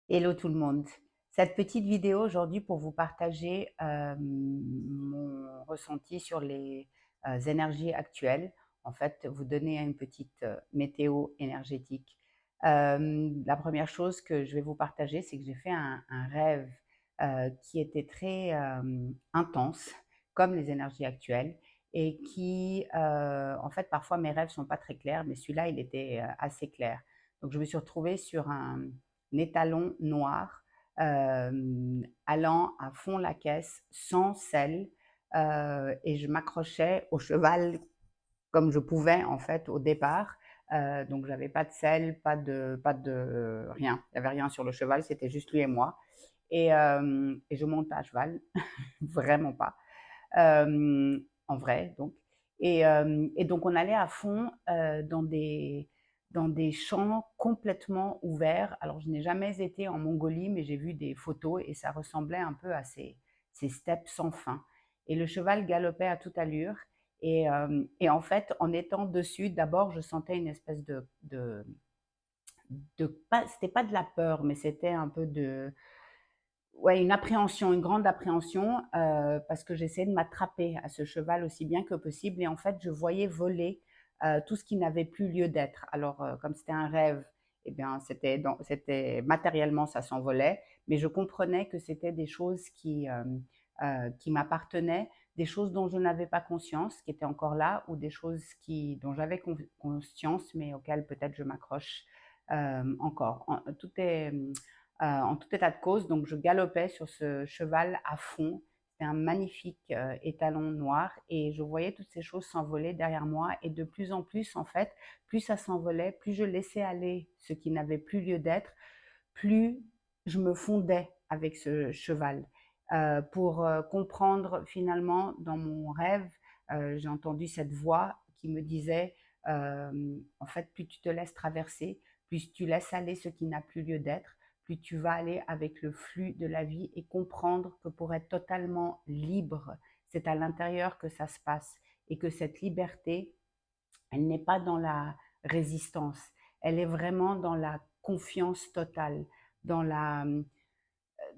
Hello tout le monde. Cette petite vidéo aujourd'hui pour vous partager mon ressenti sur les énergies actuelles. En fait, vous donner une petite météo énergétique. La première chose que je vais vous partager, c'est que j'ai fait un rêve qui était très intense, comme les énergies actuelles, et qui, en fait, parfois mes rêves sont pas très clairs, mais celui-là, il était assez clair. Donc, je me suis retrouvée sur un étalon noir allant à fond la caisse sans selle et je m'accrochais au cheval comme je pouvais en fait au départ. Donc j'avais pas de selle, pas de rien. Il y avait rien sur le cheval, c'était juste lui et moi. Et je monte pas à cheval, vraiment pas. En vrai, donc. Et donc, on allait à fond dans des champs complètement ouverts. Alors, je n'ai jamais été en Mongolie, mais j'ai vu des photos et ça ressemblait un peu à ces steppes sans fin. Et le cheval galopait à toute allure. Et en fait, en étant dessus, d'abord, je sentais une espèce c'était pas de la peur, mais c'était un peu ouais, une appréhension, une grande appréhension, parce que j'essayais de m'attraper à ce cheval aussi bien que possible et en fait, je voyais voler, tout ce qui n'avait plus lieu d'être. Alors, comme c'était un rêve, eh bien, c'était matériellement, ça s'envolait, mais je comprenais que c'était des choses qui m'appartenaient, des choses dont je n'avais pas conscience, qui étaient encore là ou des choses dont j'avais conscience, mais auxquelles peut-être je m'accroche, encore. En tout état de cause, donc je galopais sur ce cheval à fond. C'était un magnifique étalon noir et je voyais toutes ces choses s'envoler derrière moi et de plus en plus, en fait, plus ça s'envolait, plus je laissais aller ce qui n'avait plus lieu d'être, plus je me fondais avec ce cheval. Pour comprendre finalement dans mon rêve, j'ai entendu cette voix qui me disait, en fait, plus tu te laisses traverser, plus tu laisses aller ce qui n'a plus lieu d'être, plus tu vas aller avec le flux de la vie et comprendre que pour être totalement libre, c'est à l'intérieur que ça se passe et que cette liberté, elle n'est pas dans la résistance, elle est vraiment dans la confiance totale, dans la,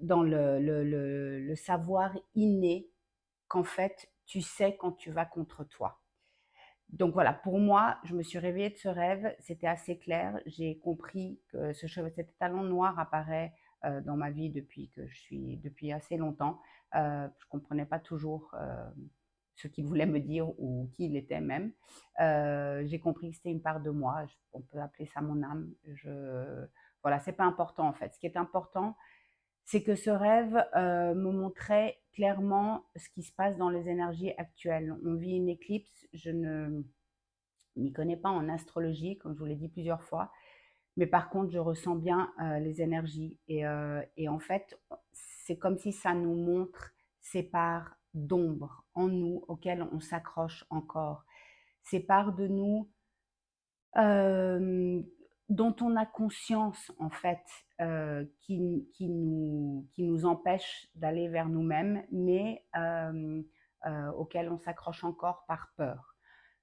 dans le savoir inné qu'en fait, tu sais quand tu vas contre toi. Donc voilà, pour moi, je me suis réveillée de ce rêve, c'était assez clair. J'ai compris que cet talon noir apparaît dans ma vie depuis assez longtemps. Je comprenais pas toujours ce qu'il voulait me dire ou qui il était même. J'ai compris que c'était une part de moi. On peut appeler ça mon âme. Voilà, c'est pas important en fait. Ce qui est important, c'est que ce rêve me montrait clairement ce qui se passe dans les énergies actuelles. On vit une éclipse. Je ne m'y connais pas en astrologie, comme je vous l'ai dit plusieurs fois, mais par contre, je ressens bien les énergies. Et en fait, c'est comme si ça nous montre ces parts d'ombre en nous auxquelles on s'accroche encore. Ces parts de nous euh, dont on a conscience, en fait, qui nous empêchent d'aller vers nous-mêmes, mais auxquelles on s'accroche encore par peur.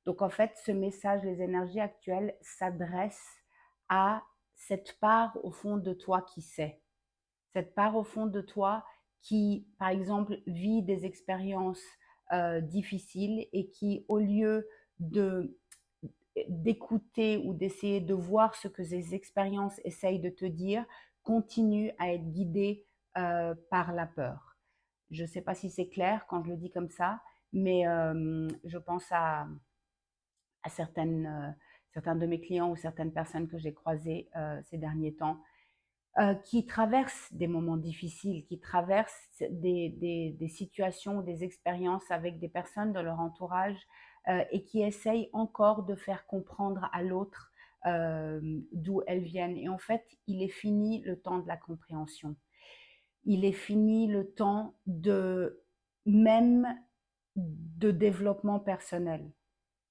Donc en fait, ce message, les énergies actuelles s'adressent à cette part au fond de toi qui sait. Cette part au fond de toi qui, par exemple, vit des expériences difficiles et qui, au lieu de d'écouter ou d'essayer de voir ce que ces expériences essayent de te dire, continue à être guidée par la peur. Je ne sais pas si c'est clair quand je le dis comme ça, mais je pense à certains de mes clients ou certaines personnes que j'ai croisées ces derniers temps, qui traversent des moments difficiles, qui traversent des situations, des expériences avec des personnes de leur entourage et qui essayent encore de faire comprendre à l'autre d'où elles viennent. Et en fait, il est fini le temps de la compréhension. Il est fini le temps même de développement personnel.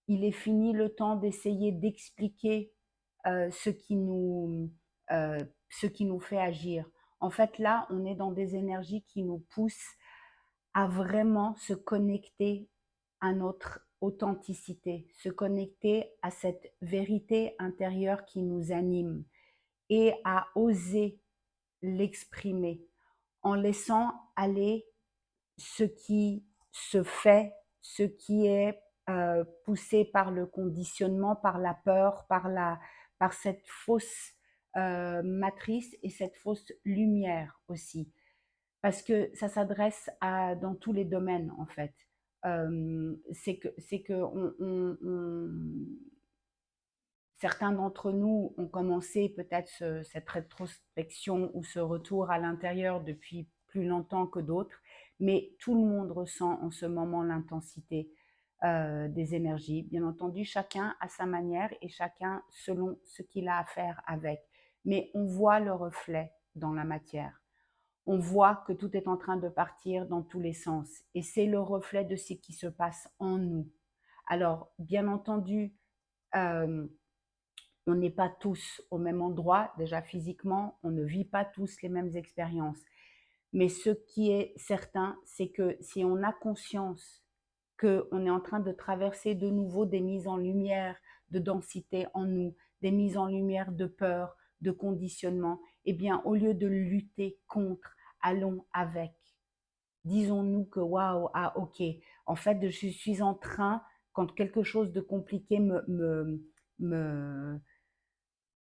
Il est fini le temps d'essayer d'expliquer euh, ce qui nous, ce qui nous fait agir. En fait, là, on est dans des énergies qui nous poussent à vraiment se connecter à notre authenticité, se connecter à cette vérité intérieure qui nous anime et à oser. l'exprimer, en laissant aller ce qui se fait, ce qui est poussé par le conditionnement, par la peur, par cette fausse matrice et cette fausse lumière aussi. Parce que ça s'adresse à dans tous les domaines en fait. C'est que certains d'entre nous ont commencé peut-être cette rétrospection ou ce retour à l'intérieur depuis plus longtemps que d'autres, mais tout le monde ressent en ce moment l'intensité des énergies. Bien entendu, chacun à sa manière et chacun selon ce qu'il a à faire avec. Mais on voit le reflet dans la matière. On voit que tout est en train de partir dans tous les sens. Et c'est le reflet de ce qui se passe en nous. Alors, bien entendu, euh, on n'est pas tous au même endroit, déjà physiquement, on ne vit pas tous les mêmes expériences. Mais ce qui est certain, c'est que si on a conscience qu'on est en train de traverser de nouveau des mises en lumière de densité en nous, des mises en lumière de peur, de conditionnement, eh bien, au lieu de lutter contre, allons avec. Disons-nous que waouh, ah ok, en fait, je suis en train, quand quelque chose de compliqué me,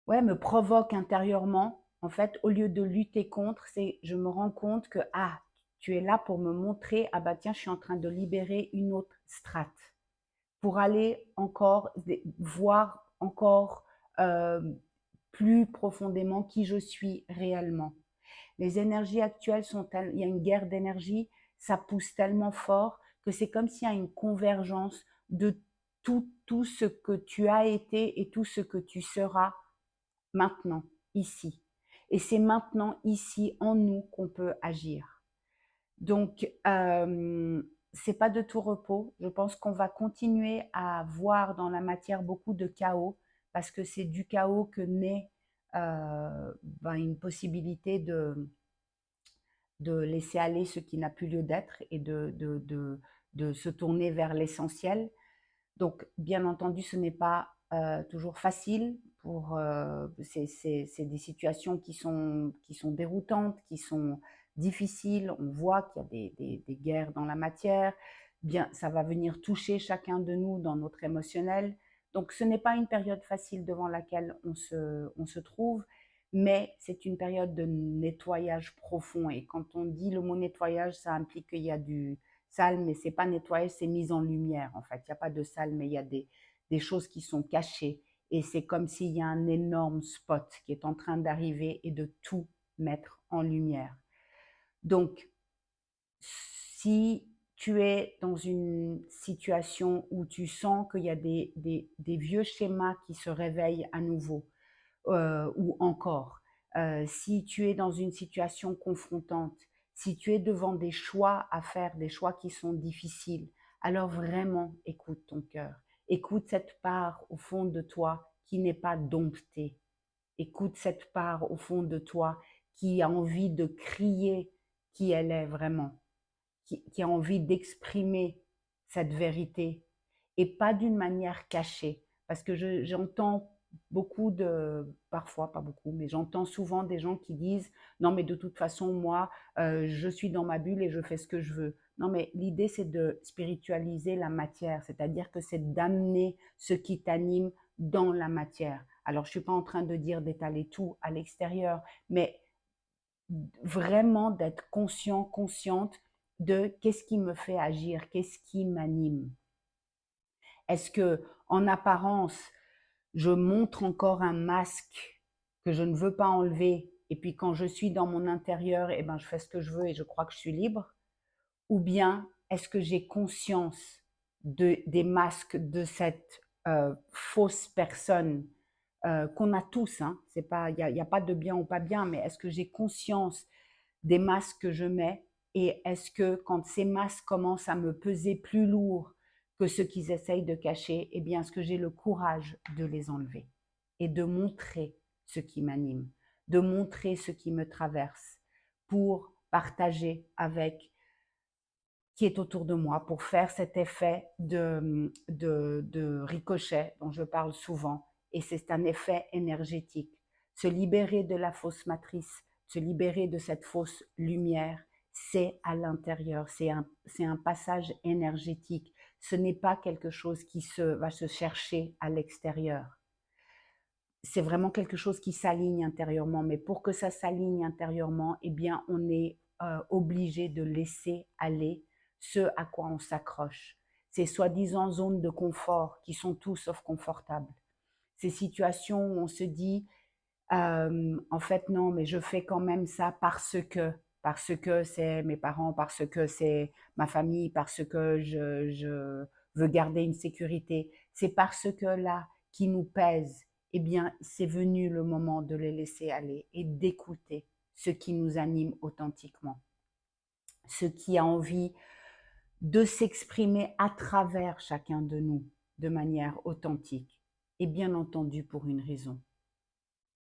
ouais, me provoque intérieurement, en fait, au lieu de lutter contre, c'est je me rends compte que ah, tu es là pour me montrer, ah bah tiens, je suis en train de libérer une autre strate pour aller encore voir encore euh, plus profondément qui je suis réellement. Les énergies actuelles sont il y a une guerre d'énergie, ça pousse tellement fort que c'est comme s'il y a une convergence de tout ce que tu as été et tout ce que tu seras maintenant, ici. Et c'est maintenant, ici, en nous qu'on peut agir. Donc, c'est pas de tout repos. Je pense qu'on va continuer à voir dans la matière beaucoup de chaos parce que c'est du chaos que naît une possibilité de laisser aller ce qui n'a plus lieu d'être et de se tourner vers l'essentiel. Donc, bien entendu, ce n'est pas toujours facile. C'est des situations qui sont déroutantes, qui sont difficiles. On voit qu'il y a des guerres dans la matière. Bien, ça va venir toucher chacun de nous dans notre émotionnel. Donc, ce n'est pas une période facile devant laquelle on se trouve, mais c'est une période de nettoyage profond. Et quand on dit le mot nettoyage, ça implique qu'il y a du sale, mais c'est pas nettoyage, c'est mise en lumière en fait. Il n'y a pas de sale, mais il y a des choses qui sont cachées. Et c'est comme s'il y a un énorme spot qui est en train d'arriver et de tout mettre en lumière. Donc, si tu es dans une situation où tu sens qu'il y a des vieux schémas qui se réveillent à nouveau, ou encore, si tu es dans une situation confrontante, si tu es devant des choix à faire, des choix qui sont difficiles, alors vraiment écoute ton cœur. Écoute cette part au fond de toi qui n'est pas domptée. Écoute cette part au fond de toi qui a envie de crier qui elle est vraiment, qui a envie d'exprimer cette vérité et pas d'une manière cachée. Parce que j'entends beaucoup parfois pas beaucoup, mais j'entends souvent des gens qui disent non mais de toute façon moi je suis dans ma bulle et je fais ce que je veux. Non mais l'idée c'est de spiritualiser la matière, c'est-à-dire que c'est d'amener ce qui t'anime dans la matière. Alors je suis pas en train de dire d'étaler tout à l'extérieur, mais vraiment d'être conscient, consciente de qu'est-ce qui me fait agir, qu'est-ce qui m'anime. Est-ce que, en apparence, je montre encore un masque que je ne veux pas enlever, et puis quand je suis dans mon intérieur, eh ben, je fais ce que je veux et je crois que je suis libre? Ou bien est-ce que j'ai conscience des masques de cette fausse personne qu'on a tous, hein, c'est pas, il y a pas de bien ou pas bien, mais est-ce que j'ai conscience des masques que je mets et est-ce que quand ces masques commencent à me peser plus lourd que ceux qu'ils essayent de cacher, eh bien, est-ce que j'ai le courage de les enlever et de montrer ce qui m'anime, de montrer ce qui me traverse pour partager avec qui est autour de moi, pour faire cet effet de ricochet dont je parle souvent. Et c'est un effet énergétique. Se libérer de la fausse matrice, se libérer de cette fausse lumière, c'est à l'intérieur, c'est un passage énergétique. Ce n'est pas quelque chose qui va se chercher à l'extérieur. C'est vraiment quelque chose qui s'aligne intérieurement. Mais pour que ça s'aligne intérieurement, eh bien, on est obligé de laisser aller ce à quoi on s'accroche. Ces soi-disant zones de confort qui sont tout sauf confortables. Ces situations où on se dit, en fait, non, mais je fais quand même ça parce que c'est mes parents, parce que c'est ma famille, parce que je veux garder une sécurité. C'est parce que là, qui nous pèse, eh bien, c'est venu le moment de les laisser aller et d'écouter ce qui nous anime authentiquement, ce qui a envie de s'exprimer à travers chacun de nous de manière authentique et bien entendu pour une raison.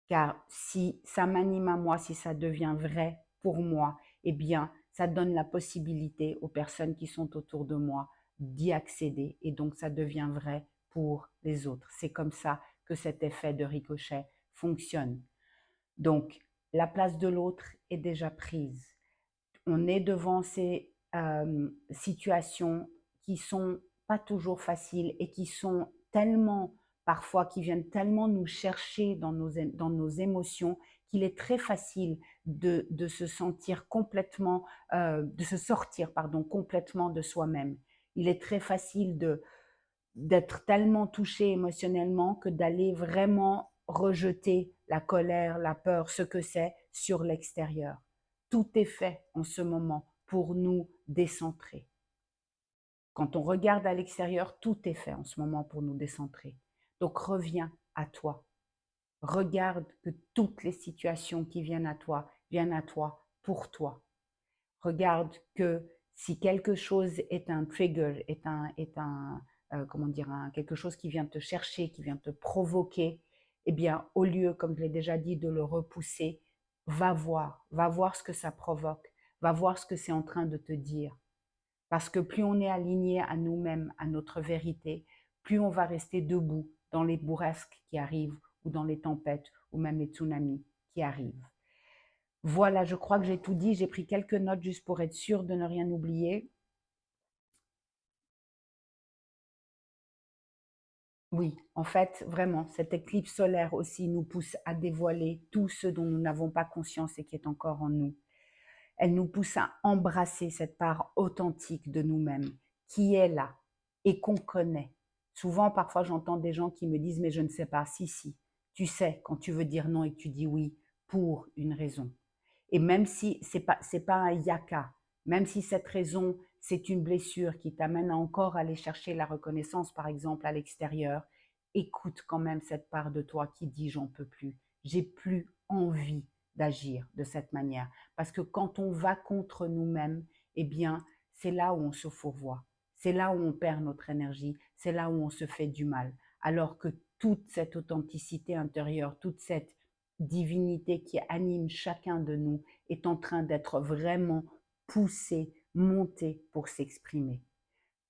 Car si ça m'anime à moi, si ça devient vrai pour moi, eh bien, ça donne la possibilité aux personnes qui sont autour de moi d'y accéder et donc ça devient vrai pour les autres. C'est comme ça que cet effet de ricochet fonctionne. Donc, la place de l'autre est déjà prise. On est devant ces situations qui sont pas toujours faciles et qui sont tellement, parfois, qui viennent tellement nous chercher dans nos émotions qu'il est très facile de se sentir complètement, de se sortir, pardon, complètement de soi-même. Il est très facile d'être tellement touché émotionnellement que d'aller vraiment rejeter la colère, la peur, ce que c'est sur l'extérieur. Tout est fait en ce moment pour nous décentrer. Quand on regarde à l'extérieur, tout est fait en ce moment pour nous décentrer. Donc reviens à toi. Regarde que toutes les situations qui viennent à toi pour toi. Regarde que si quelque chose est un trigger, comment dire, quelque chose qui vient te chercher, qui vient te provoquer, eh bien, au lieu, comme je l'ai déjà dit, de le repousser, va voir ce que ça provoque, va voir ce que c'est en train de te dire. Parce que plus on est aligné à nous-mêmes, à notre vérité, plus on va rester debout dans les bourrasques qui arrivent, ou dans les tempêtes, ou même les tsunamis qui arrivent. Voilà, je crois que j'ai tout dit. J'ai pris quelques notes juste pour être sûre de ne rien oublier. Oui, en fait, vraiment, cette éclipse solaire aussi nous pousse à dévoiler tout ce dont nous n'avons pas conscience et qui est encore en nous. Elle nous pousse à embrasser cette part authentique de nous-mêmes, qui est là et qu'on connaît. Souvent, parfois, j'entends des gens qui me disent, mais je ne sais pas. Si, si, tu sais quand tu veux dire non et que tu dis oui pour une raison. Et même si c'est pas un yaka, même si cette raison, c'est une blessure qui t'amène à encore aller chercher la reconnaissance, par exemple, à l'extérieur, écoute quand même cette part de toi qui dit j'en peux plus, j'ai plus envie d'agir de cette manière. Parce que quand on va contre nous-mêmes, eh bien, c'est là où on se fourvoie, c'est là où on perd notre énergie, c'est là où on se fait du mal. Alors que toute cette authenticité intérieure, toute cette divinité qui anime chacun de nous est en train d'être vraiment poussée, montée pour s'exprimer.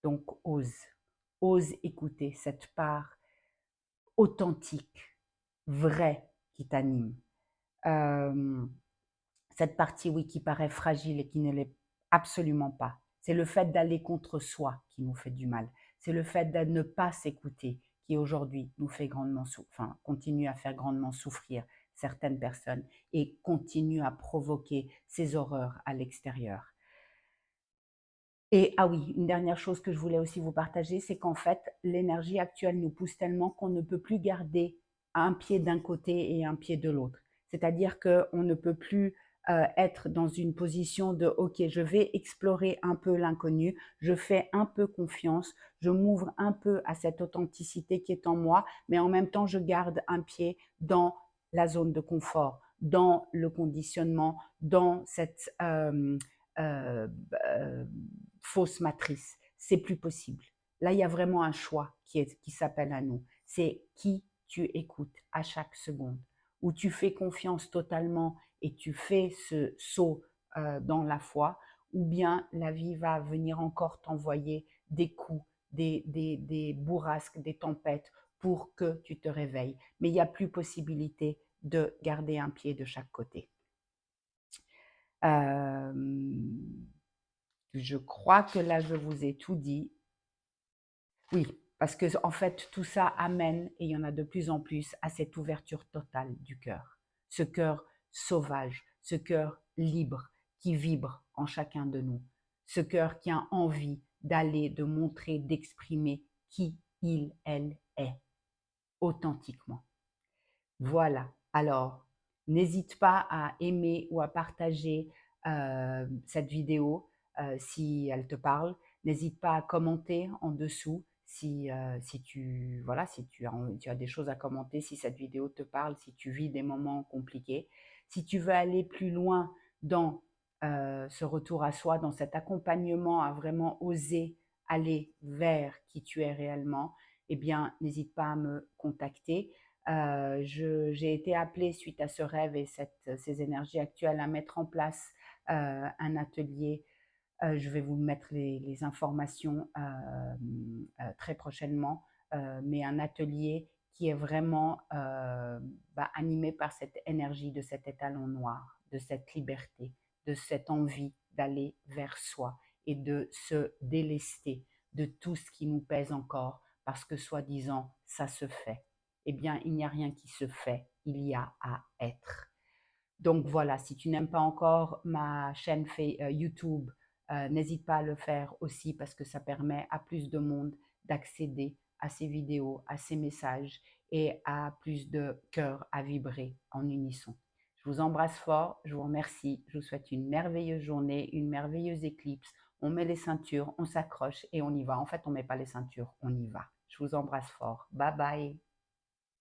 Donc ose écouter cette part authentique, vraie qui t'anime. Euh, cette partie, oui, qui paraît fragile et qui ne l'est absolument pas. C'est le fait d'aller contre soi qui nous fait du mal. C'est le fait de ne pas s'écouter qui aujourd'hui nous fait grandement continue à faire grandement souffrir certaines personnes et continue à provoquer ces horreurs à l'extérieur. Et ah oui, une dernière chose que je voulais aussi vous partager, c'est qu'en fait, l'énergie actuelle nous pousse tellement qu'on ne peut plus garder un pied d'un côté et un pied de l'autre. C'est-à-dire qu'on ne peut plus être dans une position de OK, je vais explorer un peu l'inconnu, je fais un peu confiance, je m'ouvre un peu à cette authenticité qui est en moi, mais en même temps, je garde un pied dans la zone de confort, dans le conditionnement, dans cette euh, euh, fausse matrice. C'est plus possible. Là, il y a vraiment un choix qui s'appelle à nous. C'est qui tu écoutes à chaque seconde, où tu fais confiance totalement et tu fais ce saut dans la foi, ou bien la vie va venir encore t'envoyer des coups, des bourrasques, des tempêtes pour que tu te réveilles. Mais il n'y a plus possibilité de garder un pied de chaque côté. Je crois que là, je vous ai tout dit. Oui, parce que en fait, tout ça amène, et il y en a de plus en plus, à cette ouverture totale du cœur. Ce cœur sauvage, ce cœur libre qui vibre en chacun de nous. Ce cœur qui a envie d'aller, de montrer, d'exprimer qui il, elle est, authentiquement. Voilà. Alors, n'hésite pas à aimer ou à partager cette vidéo si elle te parle. N'hésite pas à commenter en dessous si tu, voilà, si tu as des choses à commenter, si cette vidéo te parle, si tu vis des moments compliqués. Si tu veux aller plus loin dans ce retour à soi, dans cet accompagnement à vraiment oser aller vers qui tu es réellement, eh bien, n'hésite pas à me contacter. J'ai été appelée suite à ce rêve et ces énergies actuelles à mettre en place un atelier. Je vais vous mettre les informations très prochainement, mais un atelier qui est vraiment animé par cette énergie de cet étalon noir, de cette liberté, de cette envie d'aller vers soi et de se délester de tout ce qui nous pèse encore parce que soi-disant ça se fait. Eh bien, il n'y a rien qui se fait, il y a à être. Donc voilà, si tu n'aimes pas encore ma chaîne YouTube, n'hésite pas à le faire aussi parce que ça permet à plus de monde d'accéder à ces vidéos, à ces messages et à plus de cœurs à vibrer en unisson. Je vous embrasse fort, je vous remercie, je vous souhaite une merveilleuse journée, une merveilleuse éclipse. On met les ceintures, on s'accroche et on y va. En fait, on ne met pas les ceintures, on y va. Je vous embrasse fort. Bye bye.